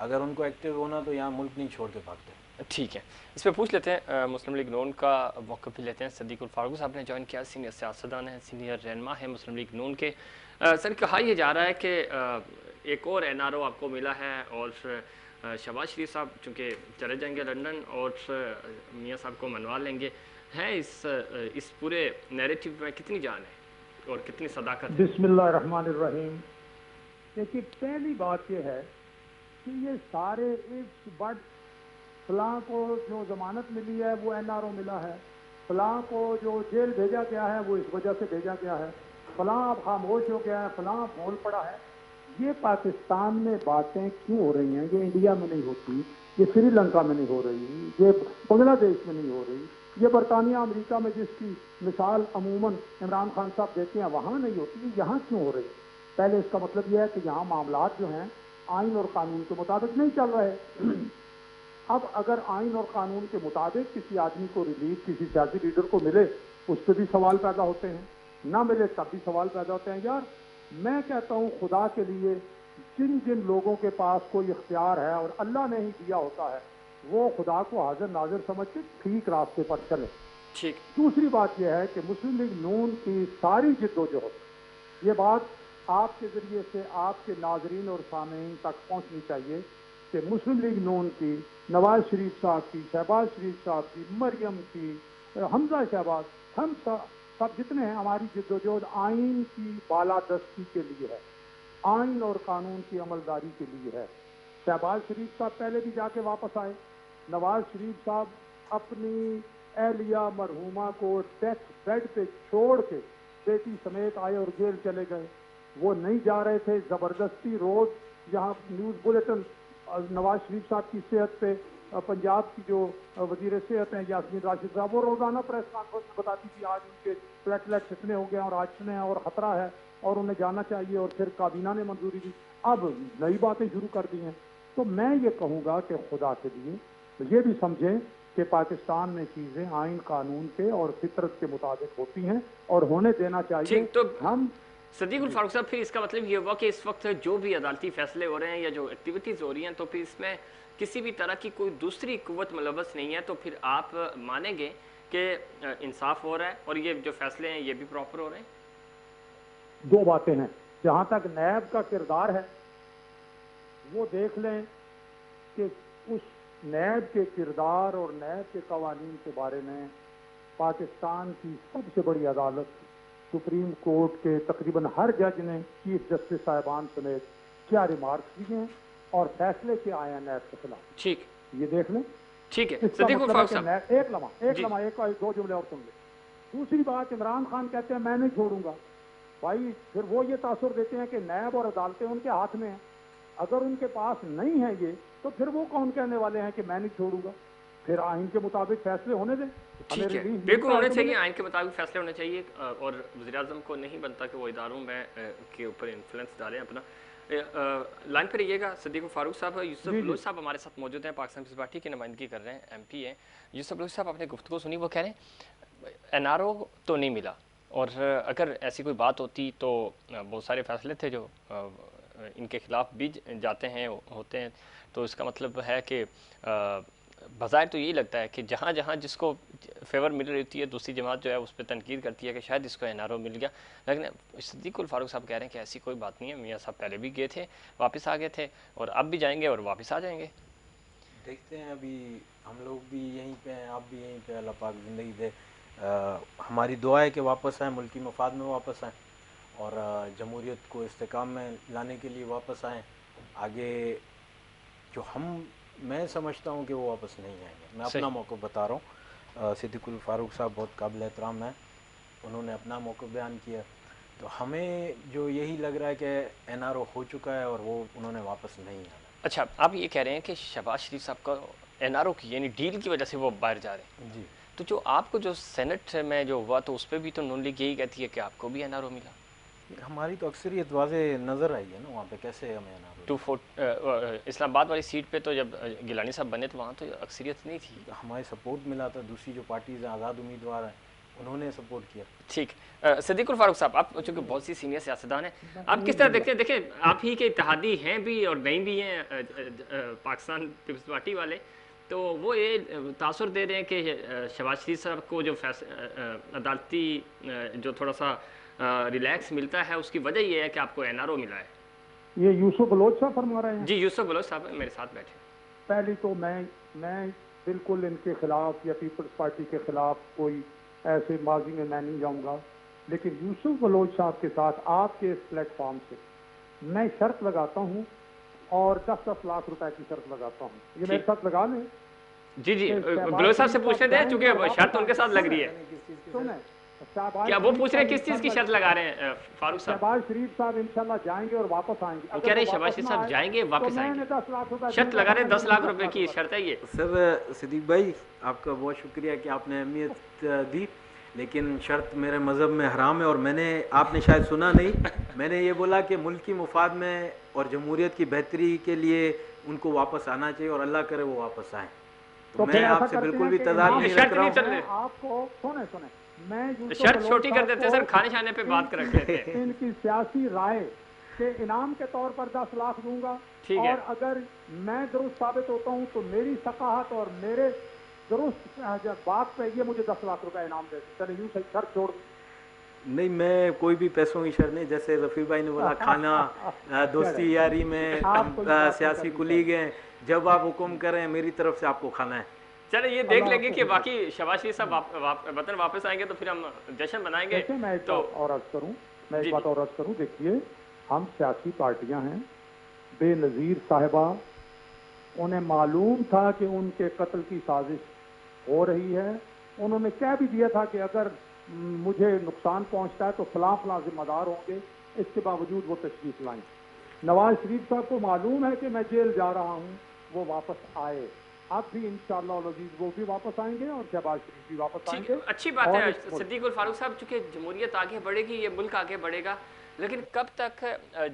اگر ان کو ایکٹیو ہونا تو یہاں ملک نہیں چھوڑ کے بھاگتے. ٹھیک ہے، اس پہ پوچھ لیتے ہیں مسلم لیگ نون کا موقع بھی لیتے ہیں. صدیق الفاروق صاحب نے جوائن کیا، سینئر سیاستدان ہیں، سینئر رہنما ہے مسلم لیگ نون کے. سر کہا یہ جا رہا ہے کہ ایک اور این آر او آپ کو ملا ہے، اور شہباز شریف صاحب چونکہ چلے جائیں گے لنڈن اور میاں صاحب کو منوا لیں گے. ہے اس پورے نیریٹو میں کتنی جان ہے اور کتنی صداقت ہے؟ بسم اللہ الرحمن الرحیم. دیکھیے پہلی بات یہ ہے کہ یہ سارے ایک بٹ فلاں کو جو ضمانت ملی ہے وہ این آر او ملا ہے، فلاں کو جو جیل بھیجا گیا ہے وہ اس وجہ سے بھیجا گیا ہے، فلاں اب خاموش ہو گیا ہے، فلاں بول پڑا ہے. یہ پاکستان میں باتیں کیوں ہو رہی ہیں؟ یہ انڈیا میں نہیں ہوتی، یہ سری لنکا میں نہیں ہو رہی، یہ بنگلہ دیش میں نہیں ہو رہی، یہ برطانیہ امریکہ میں جس کی مثال عموماً عمران خان صاحب دیتے ہیں وہاں نہیں ہوتی، یہ یہاں کیوں ہو رہی؟ پہلے اس کا مطلب یہ ہے کہ یہاں معاملات جو ہیں آئین اور قانون کے مطابق نہیں چل رہے. اب اگر آئین اور قانون کے مطابق کسی آدمی کو ریلیف کسی سیاسی لیڈر کو ملے اس پہ بھی سوال پیدا ہوتے ہیں، نہ ملے تب بھی سوال پیدا ہوتے ہیں. یار میں کہتا ہوں خدا کے لیے جن جن لوگوں کے پاس کوئی اختیار ہے اور اللہ نے ہی دیا ہوتا ہے وہ خدا کو حاضر ناظر سمجھ کے ٹھیک راستے پر چلے. ٹھیک. دوسری بات یہ ہے کہ مسلم لیگ نون کی ساری جدوجہد، یہ بات آپ کے ذریعے سے آپ کے ناظرین اور سامعین تک پہنچنی چاہیے کہ مسلم لیگ نون کی، نواز شریف صاحب کی، شہباز شریف صاحب کی، مریم کی، حمزہ شہباز، ہم سب جتنے ہیں، ہماری جدوجہد آئین کی بالادستی کے لیے ہے، آئین اور قانون کی عملداری کے لیے ہے. شہباز شریف صاحب پہلے بھی جا کے واپس آئے، نواز شریف صاحب اپنی اہلیہ مرحومہ کو ڈیتھ بیڈ پہ چھوڑ کے بیٹی سمیت آئے اور جیل چلے گئے. وہ نہیں جا رہے تھے، زبردستی روز یہاں نیوز بلیٹن نواز شریف صاحب کی صحت پہ، پنجاب کی جو وزیر صحت ہیں یاسمین راشد صاحب، وہ روزانہ پریس کانفرنس میں بتاتی تھی آج ان کے پلیٹلیٹس اتنے ہو گئے اور آج اتنے ہیں اور خطرہ ہے اور انہیں جانا چاہیے، اور پھر کابینہ نے منظوری دی. اب نئی باتیں شروع کر دی ہیں. تو میں یہ کہوں گا کہ خدا کے لیے یہ بھی سمجھیں کہ پاکستان میں چیزیں آئین قانون کے اور فطرت کے مطابق ہوتی ہیں اور ہونے دینا چاہیے. ٹھیک. تو ہم صدیق الفاروق صاحب پھر اس کا مطلب یہ ہوا کہ اس وقت جو بھی عدالتی فیصلے ہو رہے ہیں یا جو ایکٹیویٹیز ہو رہی ہیں تو پھر اس میں کسی بھی طرح کی کوئی دوسری قوت ملوث نہیں ہے، تو پھر آپ مانیں گے کہ انصاف ہو رہا ہے اور یہ جو فیصلے ہیں یہ بھی پراپر ہو رہے ہیں؟ دو باتیں ہیں. جہاں تک نیب کا کردار ہے وہ دیکھ لیں کہ اس نیب کے کردار اور نیب کے قوانین کے بارے میں پاکستان کی سب سے بڑی عدالت سپریم کورٹ کے تقریباً ہر جج نے چیف جسٹس صاحبان سمیت کیا ریمارکس دیے ہیں اور فیصلے کیا آئے ہیں نیب کے خلاف. ٹھیک. یہ دیکھ لیں. ٹھیک ہے اس کا صدیق مطلب ہے الفاروق کہ صاحب. ایک لمحہ دو جملے اور سن لیں. دوسری بات، عمران خان کہتے ہیں میں نہیں چھوڑوں گا. بھائی پھر وہ یہ تاثر دیتے ہیں کہ نیب اور عدالتیں ان کے ہاتھ میں ہیں. اگر ان کے پاس نہیں ہے یہ تو پھر وہ کون کہنے والے ہیں کہ میں نہیں چھوڑوں گا؟ پھر آئین کے مطابق فیصلے ہونے دیں. ہمیں ٹھیک ہے، ریلیف بالکل ملتا ہے ہونے تو چاہیے، ملے. آئین کے مطابق فیصلے ہونے چاہیے، اور وزیراعظم کو نہیں بنتا کہ وہ اداروں میں کے اوپر انفلوئنس ڈالیں اپنا. لائن پہ رہیے گا صدیق الفاروق صاحب. یوسف بلوچ صاحب ہمارے ساتھ موجود ہیں، پاکستان پیپلز پارٹی کی نمائندگی کر رہے ہیں، ایم پی ہیں. یوسف بلوچ صاحب آپ نے گفتگو سنی، وہ کہہ رہے ہیں این آر او تو نہیں ملا، اور اگر ایسی کوئی بات ہوتی تو بہت سارے فیصلے تھے جو ان کے خلاف بھی جاتے ہیں ہوتے ہیں، تو اس کا مطلب ہے کہ بظاہر تو یہی لگتا ہے کہ جہاں جہاں جس کو فیور مل رہی ہوتی ہے دوسری جماعت جو ہے اس پہ تنقید کرتی ہے کہ شاید اس کو این آر او مل گیا. لیکن صدیق الفاروق صاحب کہہ رہے ہیں کہ ایسی کوئی بات نہیں ہے، میاں صاحب پہلے بھی گئے تھے واپس آ گئے تھے اور اب بھی جائیں گے اور واپس آ جائیں گے. دیکھتے ہیں، ابھی ہم لوگ بھی یہیں پہ ہیں، آپ بھی یہیں پہ، اللہ پاک زندگی دے. ہماری دعا ہے کہ واپس آئیں، ملکی مفاد میں واپس آئیں اور جمہوریت کو استحکام میں لانے کے لیے واپس آئیں. آگے جو میں سمجھتا ہوں کہ وہ واپس نہیں آئیں گے. میں اپنا موقف بتا رہا ہوں. صدیق الفاروق صاحب بہت قابل احترام ہیں، انہوں نے اپنا موقف بیان کیا. تو ہمیں جو یہی لگ رہا ہے کہ این آر او ہو چکا ہے اور وہ انہوں نے واپس نہیں آنا. اچھا، آپ یہ کہہ رہے ہیں کہ شہباز شریف صاحب کا این آر او کی یعنی ڈیل کی وجہ سے وہ باہر جا رہے ہیں. جی. تو جو آپ کو جو سینٹ میں جو ہوا تو اس پہ بھی تو نون لیگ یہی کہتی ہے کہ آپ کو بھی این آر او ملا. ہماری تو اکثریت واضح نظر آئی ہے نا وہاں پہ، کیسے ہمیں این آر او. اسلام آباد والی سیٹ پہ تو جب گیلانی صاحب بنے تو وہاں تو اکثریت نہیں تھی. ہماری سپورٹ ملا تھا. دوسری جو پارٹیز ہیں، آزاد امیدوار ہیں، انہوں نے سپورٹ کیا. ٹھیک. صدیق الفاروق صاحب، آپ چونکہ بہت سی سینئر سیاستدان ہیں، آپ کس طرح دیکھتے ہیں؟ دیکھیں آپ ہی کے اتحادی ہیں بھی اور نہیں بھی ہیں پاکستان پیپلز پارٹی والے، تو وہ یہ تاثر دے رہے ہیں کہ شہباز شریف صاحب کو جو عدالتی جو تھوڑا سا ریلیکس ملتا ہے، اس کی وجہ یہ ہے کہ آپ کو NRO ملا ہے. یہ یوسف بلوچ صاحب فرما رہے ہیں؟ جی یوسف بلوچ صاحب میرے ساتھ بیٹھے. پہلی تو میں بالکل ان کے خلاف یا پیپلز پارٹی کے خلاف کوئی ایسے ماضی میں نہیں جاؤں گا، لیکن یوسف بلوچ صاحب کے ساتھ آپ کے اس پلیٹ فارم سے میں شرط لگاتا ہوں اور 10-10 لاکھ روپے کی شرط لگاتا ہوں. یہ میرے ساتھ لگا لیں. جی بلوچ صاحب سے پوچھنے دیں، چونکہ شرط ان کے ساتھ لگ رہی ہے. کیا وہ پوچھ رہے ہیں کس چیز کی شرط لگا رہے ہیں فاروق صاحب؟ شہباز شریف صاحب انشاءاللہ جائیں گے اور واپس آئیں گے. وہ کہہ رہے ہیں شہباز شریف صاحب جائیں گے واپس آئیں گے، 10 لاکھ روپے شرط لگا رہے ہیں. 10 لاکھ روپے کی شرط ہے یہ. سر صدیق بھائی آپ کا بہت شکریہ کہ آپ نے اہمیت دی، لیکن شرط میرے مذہب میں حرام ہے. اور میں نے، آپ نے شاید سنا نہیں، میں نے یہ بولا کہ ملکی مفاد میں اور جمہوریت کی بہتری کے لیے ان کو واپس آنا چاہیے اور اللہ کرے وہ واپس آئیں. تو میں آپ سے بالکل بھی تضاد نہیں رکھ رہا ہوں. آپ کو سنیں میں شرط چھوٹی کر دیتے سر، کھانے شانے پہ بات کر رکھ لیتے ہیں. ان کی سیاسی رائے کہ انعام کے طور پر 10 لاکھ دوں گا، اور اگر میں درست ثابت ہوتا ہوں تو میری ثقافت اور میرے درست بات پہ یہ مجھے 10 لاکھ روپے انعام دے. چلے یوں سے شرط چھوڑ. نہیں، میں کوئی بھی پیسوں کی شرط نہیں. جیسے رفیع بھائی نے بولا کھانا دوستی یاری میں سیاسی کلیگ ہیں، جب آپ حکم کریں میری طرف سے آپ کو کھانا ہے. چلے یہ دیکھ لیں گے کہ باقی شہباز شریف صاحب وطن واپس آئیں گے تو پھر ہم جشن منائیں گے. میں ایک بات اور عرض کروں، دیکھیے ہم سیاسی پارٹیاں ہیں. بے نظیر صاحبہ، انہیں معلوم تھا کہ ان کے قتل کی سازش ہو رہی ہے. انہوں نے کہہ بھی دیا تھا کہ اگر مجھے نقصان پہنچتا ہے تو فلاں ذمہ دار ہوں گے. اس کے باوجود وہ تشریف لائیں. نواز شریف صاحب کو معلوم ہے کہ میں جیل جا رہا ہوں، وہ واپس آئے. اب بھی انشاءاللہ العزیز وہ بھی واپس آئیں گے اور شہباز شریف بھی واپس آئیں گے. اچھی بات ہے صدیق الفاروق صاحب، چونکہ جمہوریت آگے بڑھے گی، یہ ملک آگے بڑھے گا. لیکن کب تک؟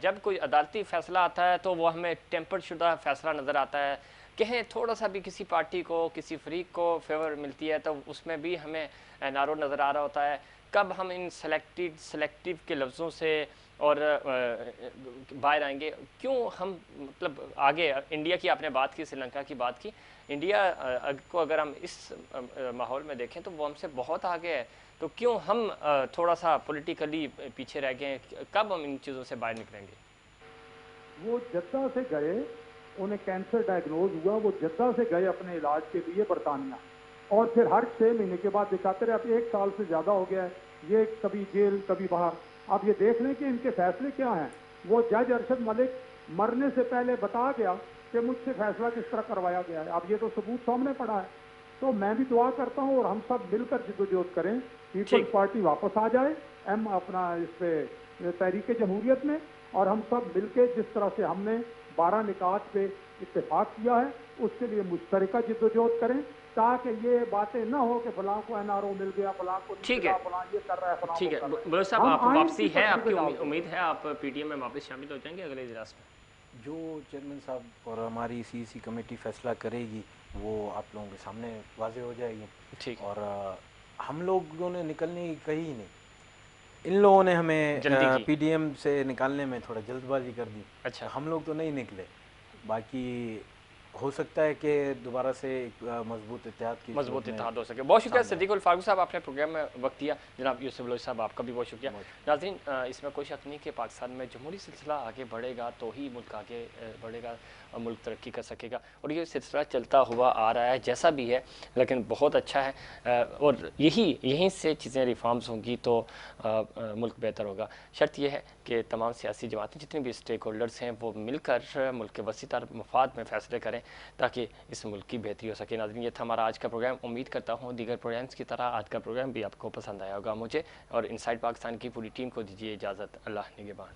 جب کوئی عدالتی فیصلہ آتا ہے تو وہ ہمیں ٹیمپر شدہ فیصلہ نظر آتا ہے. کہیں تھوڑا سا بھی کسی پارٹی کو، کسی فریق کو فیور ملتی ہے تو اس میں بھی ہمیں NRO نظر آ رہا ہوتا ہے. کب ہم ان سلیکٹیو کے لفظوں سے اور باہر آئیں گے؟ کیوں ہم مطلب آگے؟ انڈیا کی آپ نے بات کی، سری لنکا کی بات کی. انڈیا کو اگر ہم اس ماحول میں دیکھیں تو وہ ہم سے بہت آگے ہے. تو کیوں ہم تھوڑا سا پولیٹیکلی پیچھے رہ گئے ہیں؟ کب ہم ان چیزوں سے باہر نکلیں گے؟ وہ جدہ سے گئے، انہیں کینسر ڈائیگنوز ہوا، وہ جدہ سے گئے اپنے علاج کے لیے برطانیہ، اور پھر ہر 6 مہینے کے بعد دکھاتے رہے. اب 1 سال سے زیادہ ہو گیا ہے، یہ کبھی جیل کبھی باہر. اب یہ دیکھ لیں کہ ان کے فیصلے کیا ہیں. وہ جج ارشد ملک مرنے سے پہلے بتا گیا کہ مجھ سے فیصلہ کس طرح کروایا گیا ہے. اب یہ تو ثبوت سامنے پڑا ہے. تو میں بھی دعا کرتا ہوں اور ہم سب مل کر جدوجہد کریں، پیپلز پارٹی واپس آ جائے اپنا اس پہ تحریک جمہوریت میں، اور ہم سب مل کے جس طرح سے ہم نے 12 نکات پہ اتفاق کیا ہے اس کے لیے مشترکہ جدوجہد کریں، تاکہ یہ باتیں نہ ہو کہ فلاں کو NRO مل گیا، فلاں کو نہیں ملا، فلاں یہ کر رہا ہے، فلاں ٹھیک ہے. بلوچ صاحب آپ واپسی ہے، آپ کی امید ہے آپ PTM میں واپس شامل ہو جائیں گے اگلے اجلاس میں؟ جو چیئرمین صاحب اور ہماری CEC کمیٹی فیصلہ کرے گی وہ آپ لوگوں کے سامنے واضح ہو جائے گی. ٹھیک. اور ہم لوگوں نے نکلنے کی کہی نہیں، ان لوگوں نے ہمیں PDM سے نکالنے میں تھوڑا جلد بازی کر دی. اچھا. ہم لوگ تو نہیں نکلے. باقی ہو سکتا ہے کہ دوبارہ سے ایک مضبوط اتحاد ہو سکے. بہت شکریہ صدیق الفاروق صاحب، آپ نے پروگرام میں وقت دیا. جناب یوسف بلوچ صاحب آپ کا بھی بہت شکریہ. ناظرین، اس میں کوئی شک نہیں کہ پاکستان میں جمہوری سلسلہ آگے بڑھے گا تو ہی ملک آگے بڑھے گا اور ملک ترقی کر سکے گا. اور یہ سلسلہ چلتا ہوا آ رہا ہے جیسا بھی ہے، لیکن بہت اچھا ہے. اور یہیں سے چیزیں ریفارمز ہوں گی تو ملک بہتر ہوگا. شرط یہ ہے کہ تمام سیاسی جماعتیں، جتنے بھی اسٹیک ہولڈرز ہیں، وہ مل کر ملک کے وسیع تر مفاد میں فیصلے کریں تاکہ اس ملک کی بہتری ہو سکے. ناظرین، یہ تھا ہمارا آج کا پروگرام. امید کرتا ہوں دیگر پروگرامز کی طرح آج کا پروگرام بھی آپ کو پسند آیا ہوگا. مجھے اور انسائٹ پاکستان کی پوری ٹیم کو دیجیے اجازت. اللہ نگہبان.